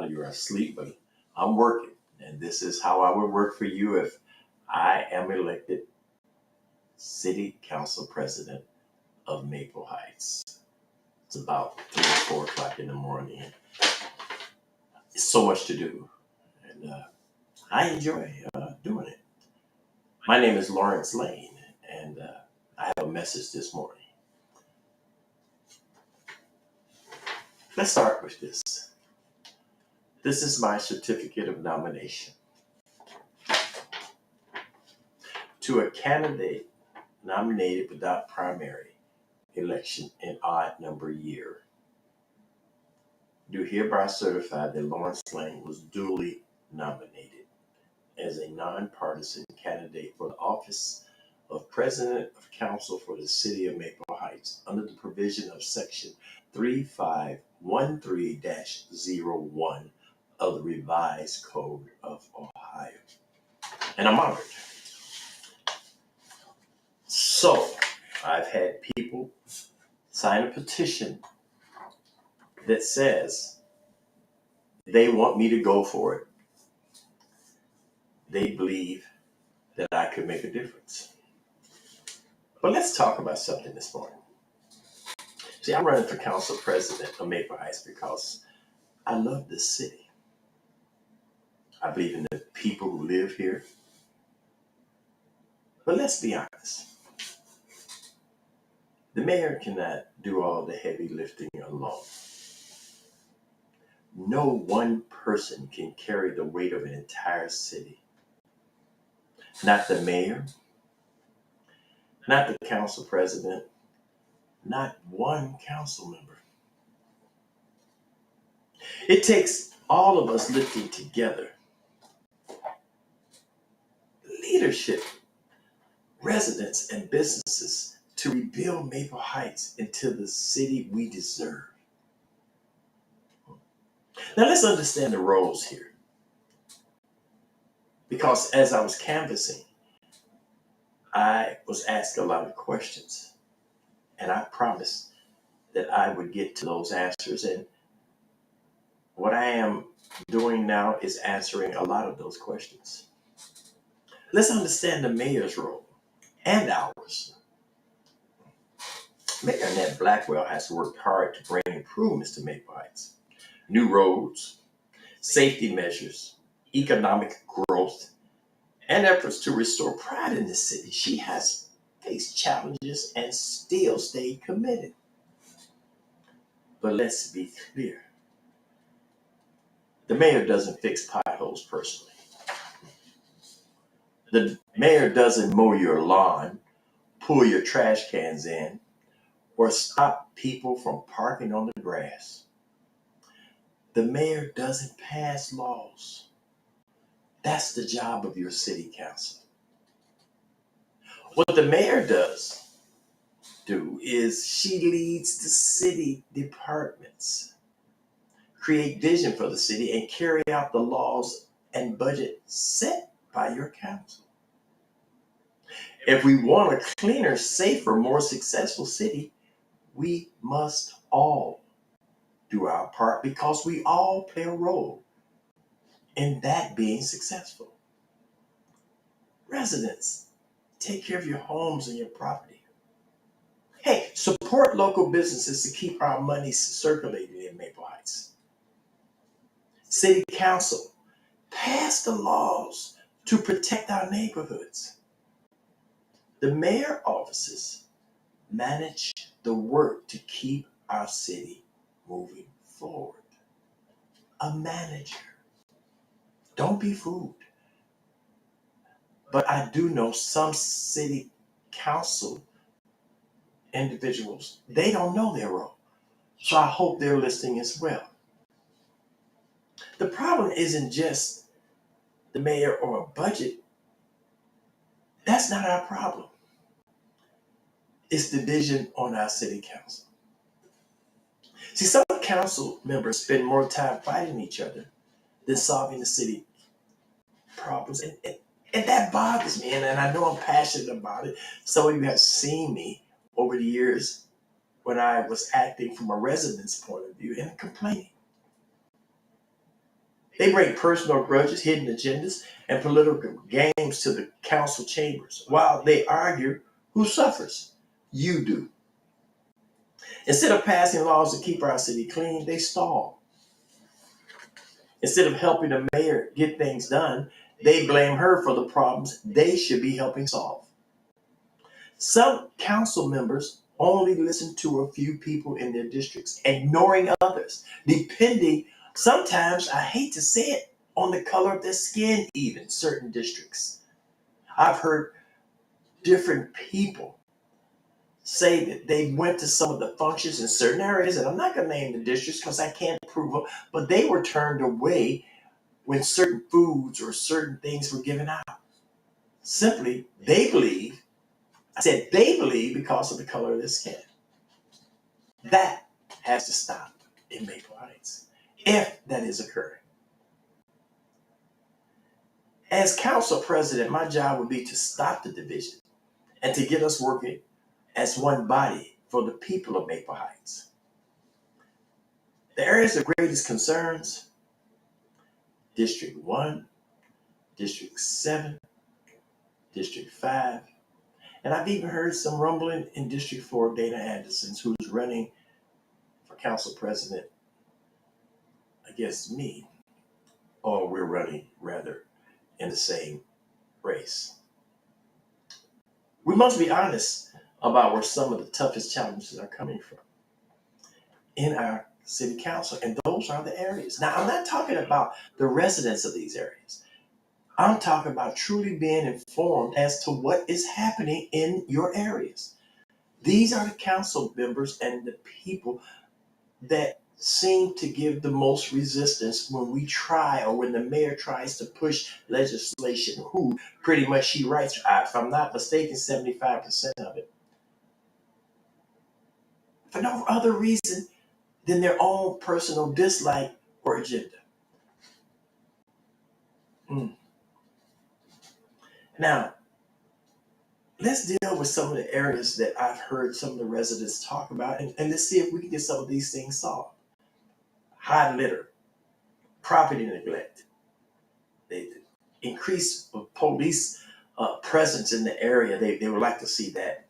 of you are asleep, but I'm working. And this is how I would work for you if I am elected City Council President of Maple Heights. It's about 3 or 4 o'clock in the morning. It's so much to do. And I enjoy doing it. My name is Lawrence Lane, and I have a message this morning. Let's start with this. This is my certificate of nomination to a candidate nominated without primary election in odd number year. Do hereby certify that Lawrence Lane was duly nominated as a nonpartisan candidate for the office of President of Council for the City of Maple Heights under the provision of Section 3513-01 of the Revised Code of Ohio. And I'm honored. So, I've had people sign a petition that says they want me to go for it. They believe that I could make a difference. But let's talk about something this morning. See, I'm running for council president of Maple Heights because I love this city. I believe in the people who live here. But let's be honest. The mayor cannot do all the heavy lifting alone. No one person can carry the weight of an entire city. Not the mayor, not the council president, not one council member. It takes all of us lifting together. Leadership, residents, and businesses to rebuild Maple Heights into the city we deserve. Now let's understand the roles here. Because as I was canvassing, I was asked a lot of questions. And I promised that I would get to those answers. And what I am doing now is answering a lot of those questions. Let's understand the mayor's role and ours. Mayor Annette Blackwell has worked hard to bring improvements to Maple Heights. New roads, safety measures, economic growth, and efforts to restore pride in the city. She has faced challenges and still stayed committed. But let's be clear. The mayor doesn't fix potholes personally. The mayor doesn't mow your lawn, pull your trash cans in, or stop people from parking on the grass. The mayor doesn't pass laws. That's the job of your city council. What the mayor does is she leads the city departments, create vision for the city, and carry out the laws and budget set by your council. If we want a cleaner, safer, more successful city, we must all do our part because we all play a role in that being successful. Residents, take care of your homes and your property. Hey, support local businesses to keep our money circulating in Maple Heights. City Council, pass the laws to protect our neighborhoods. The mayor offices manage the work to keep our city moving forward. A manager. Don't be fooled. But I do know some city council individuals, they don't know their role. So I hope they're listening as well. The problem isn't just the mayor or a budget. That's not our problem. It's division on our city council. See, some council members spend more time fighting each other than solving the city problems. And that bothers me. And I know I'm passionate about it. Some of you have seen me over the years when I was acting from a resident's point of view and complaining. They bring personal grudges, hidden agendas, and political games to the council chambers. While they argue, who suffers? You do. Instead of passing laws to keep our city clean, they stall. Instead of helping the mayor get things done, they blame her for the problems they should be helping solve. Some council members only listen to a few people in their districts, ignoring others, depending, sometimes, I hate to say it, on the color of their skin, even certain districts. I've heard different people say that they went to some of the functions in certain areas, and I'm not going to name the districts because I can't prove them, but they were turned away when certain foods or certain things were given out. Simply, they believe, I said they believe because of the color of their skin. That has to stop in Maple Heights, if that is occurring. As council president, my job would be to stop the division and to get us working as one body for the people of Maple Heights. The areas of greatest concerns: District 1, District 7, District 5, and I've even heard some rumbling in District 4, Dana Anderson, who's running for council president against me, or we're running rather in the same race. We must be honest about where some of the toughest challenges are coming from in our city council, and those are the areas. Now, I'm not talking about the residents of these areas. I'm talking about truly being informed as to what is happening in your areas. These are the council members and the people that seem to give the most resistance when we try, or when the mayor tries to push legislation, who pretty much she writes, if I'm not mistaken, 75% of it, for no other reason than their own personal dislike or agenda. Now, let's deal with some of the areas that I've heard some of the residents talk about, and let's see if we can get some of these things solved. High litter, property neglect, the increase of police presence in the area. They would like to see that.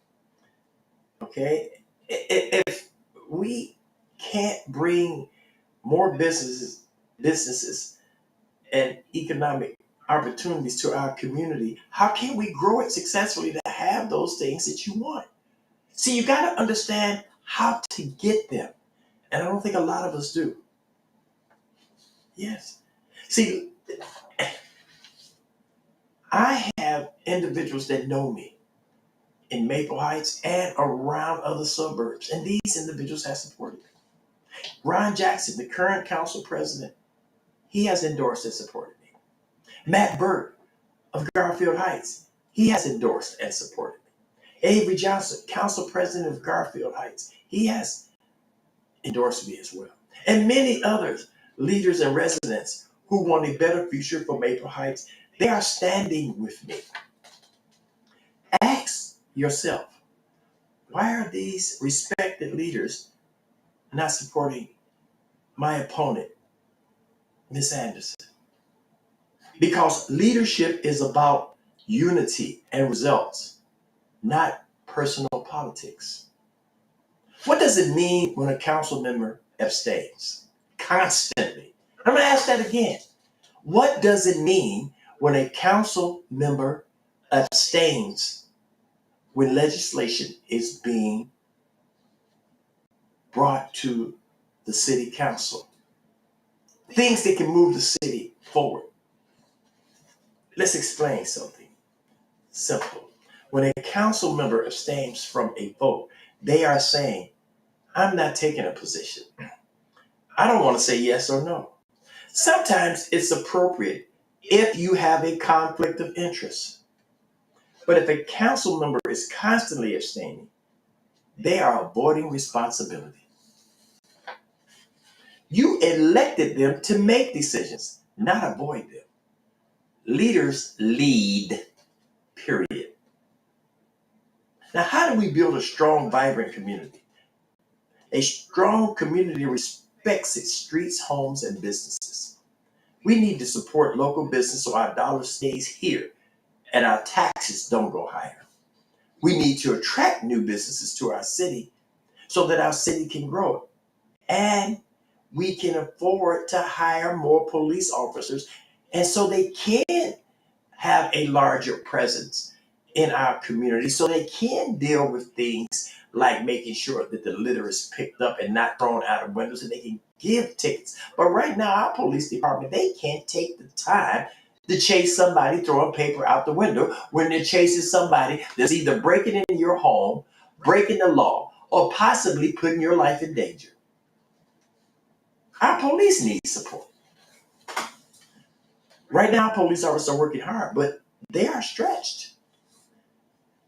Okay, if we can't bring more businesses and economic opportunities to our community, how can we grow it successfully to have those things that you want? See, you got to understand how to get them. And I don't think a lot of us do. Yes. See, I have individuals that know me in Maple Heights and around other suburbs, and these individuals have supported me. Ron Jackson, the current council president, he has endorsed and supported me. Matt Burt of Garfield Heights, he has endorsed and supported me. Avery Johnson, council president of Garfield Heights, he has endorsed me as well. And many others, leaders and residents who want a better future for Maple Heights, they are standing with me. Ask yourself, why are these respected leaders not supporting my opponent, Miss Anderson? Because leadership is about unity and results, not personal politics. What does it mean when a council member abstains constantly? I'm going to ask that again. What does it mean when a council member abstains when legislation is being brought to the city council? Things that can move the city forward. Let's explain something simple. When a council member abstains from a vote, they are saying, I'm not taking a position. I don't want to say yes or no. Sometimes it's appropriate if you have a conflict of interest. But if a council member is constantly abstaining, they are avoiding responsibility. You elected them to make decisions, not avoid them. Leaders lead, period. Now, how do we build a strong, vibrant community? A strong community respects its streets, homes, and businesses. We need to support local business so our dollar stays here and our taxes don't go higher. We need to attract new businesses to our city so that our city can grow. And we can afford to hire more police officers and so they can have a larger presence in our community so they can deal with things like making sure that the litter is picked up and not thrown out of windows and they can give tickets. But right now, our police department, they can't take the time to chase somebody throwing paper out the window when they're chasing somebody that's either breaking into your home, breaking the law, or possibly putting your life in danger. Our police need support. Right now, police officers are working hard, but they are stretched.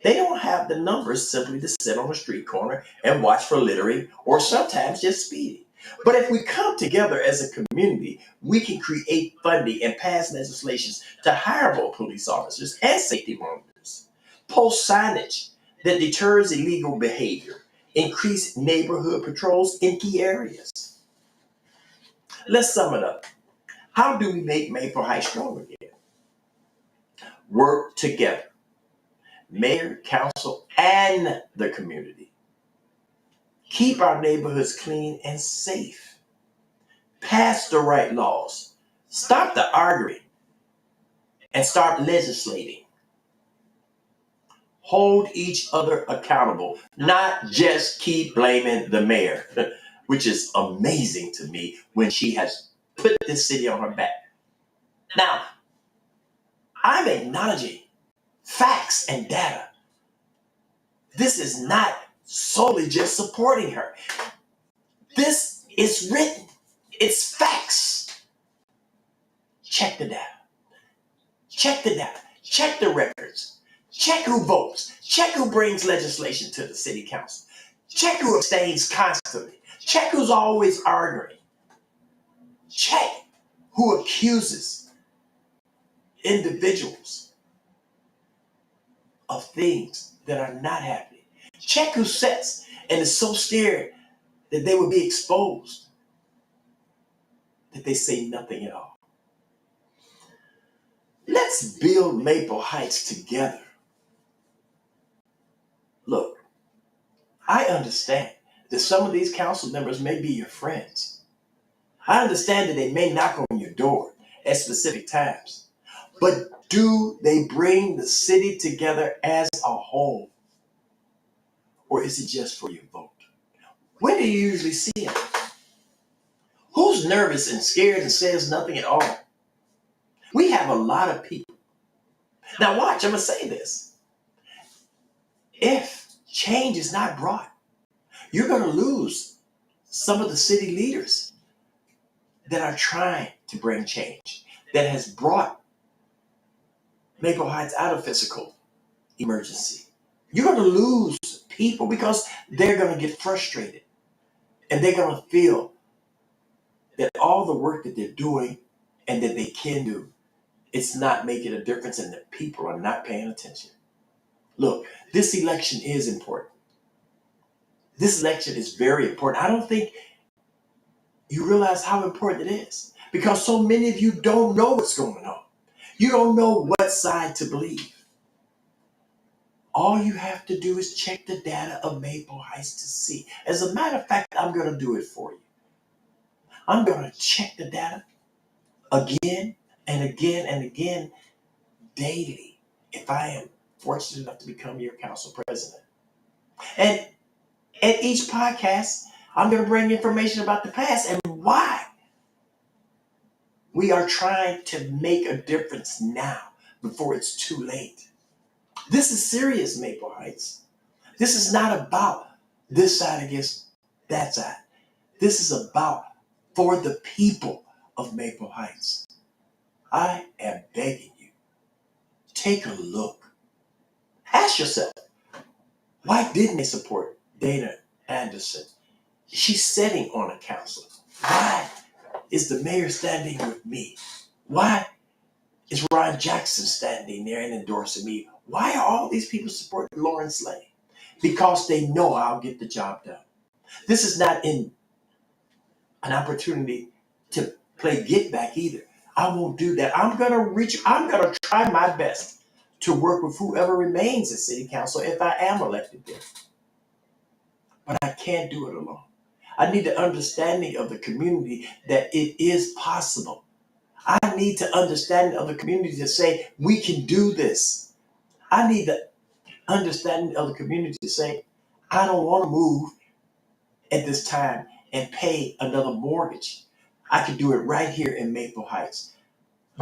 They don't have the numbers simply to sit on a street corner and watch for littering or sometimes just speeding. But if we come together as a community, we can create funding and pass legislations to hire more police officers and safety monitors, post signage that deters illegal behavior, increase neighborhood patrols in key areas. Let's sum it up. How do we make Maple Heights strong again? Work together, mayor, council, and the community. Keep our neighborhoods clean and safe. Pass the right laws. Stop the arguing and start legislating. Hold each other accountable, not just keep blaming the mayor, which is amazing to me when she has put this city on her back. Now, I'm acknowledging facts and data. This is not solely just supporting her. This is written. It's facts. Check the data. Check the data. Check the records. Check who votes. Check who brings legislation to the city council. Check who abstains constantly. Check who's always arguing. Check who accuses individuals of things that are not happening. Check who sits and is so scared that they will be exposed that they say nothing at all. Let's build Maple Heights together. Look, I understand that some of these council members may be your friends. I understand that they may knock on your door at specific times. But do they bring the city together as a whole? Or is it just for your vote? When do you usually see them? Who's nervous and scared and says nothing at all? We have a lot of people. Now watch, I'm going to say this. If change is not brought, you're going to lose some of the city leaders that are trying to bring change, that has brought Maple Heights out of physical emergency. You're going to lose people because they're going to get frustrated and they're going to feel that all the work that they're doing and that they can do, it's not making a difference and the people are not paying attention. Look, this election is important. This election is very important. I don't think you realize how important it is because so many of you don't know what's going on. You don't know what side to believe. All you have to do is check the data of Maple Heights to see. As a matter of fact, I'm going to do it for you. I'm going to check the data again and again and again daily if I am fortunate enough to become your council president. And at each podcast, I'm going to bring information about the past and why we are trying to make a difference now before it's too late. This is serious, Maple Heights. This is not about this side against that side. This is about for the people of Maple Heights. I am begging you, take a look. Ask yourself, why didn't they support Dana Anderson? She's sitting on a council. Why is the mayor standing with me? Why is Ron Jackson standing there and endorsing me? Why are all these people supporting Lawrence Lane? Because they know I'll get the job done. This is not an opportunity to play get back either. I won't do that. I'm gonna try my best to work with whoever remains at city council if I am elected there. But I can't do it alone. I need the understanding of the community that it is possible. I need the understanding of the community to say, we can do this. I need the understanding of the community to say, I don't want to move at this time and pay another mortgage. I can do it right here in Maple Heights.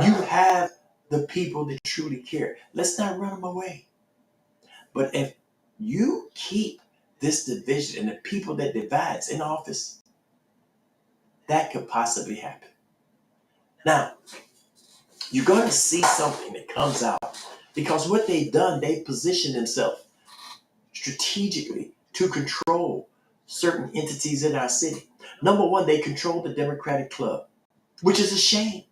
You have the people that truly care. Let's not run them away. But if you keep this division and the people that divides in office, that could possibly happen. Now, you're going to see something that comes out because what they've done, they position themselves strategically to control certain entities in our city. Number one, they control the Democratic Club, which is a shame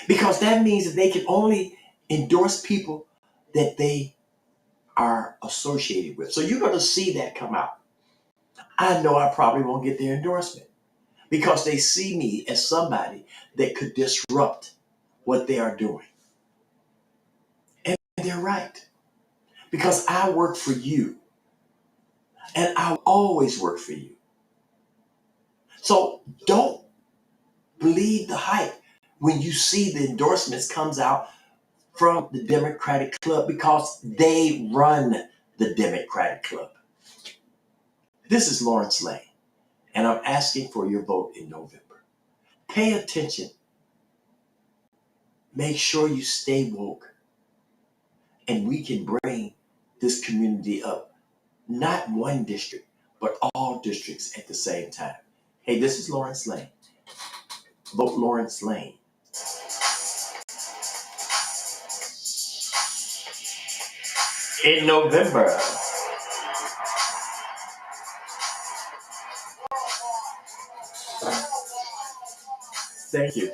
because that means that they can only endorse people that they are associated with. So you're going to see that come out. I know I probably won't get their endorsement because they see me as somebody that could disrupt what they are doing. And they're right because I work for you and I'll always work for you. So don't believe the hype when you see the endorsements comes out from the Democratic Club because they run the Democratic Club. This is Lawrence Lane, and I'm asking for your vote in November. Pay attention. Make sure you stay woke, and we can bring this community up. Not one district, but all districts at the same time. Hey, this is Lawrence Lane. Vote Lawrence Lane in November. Thank you.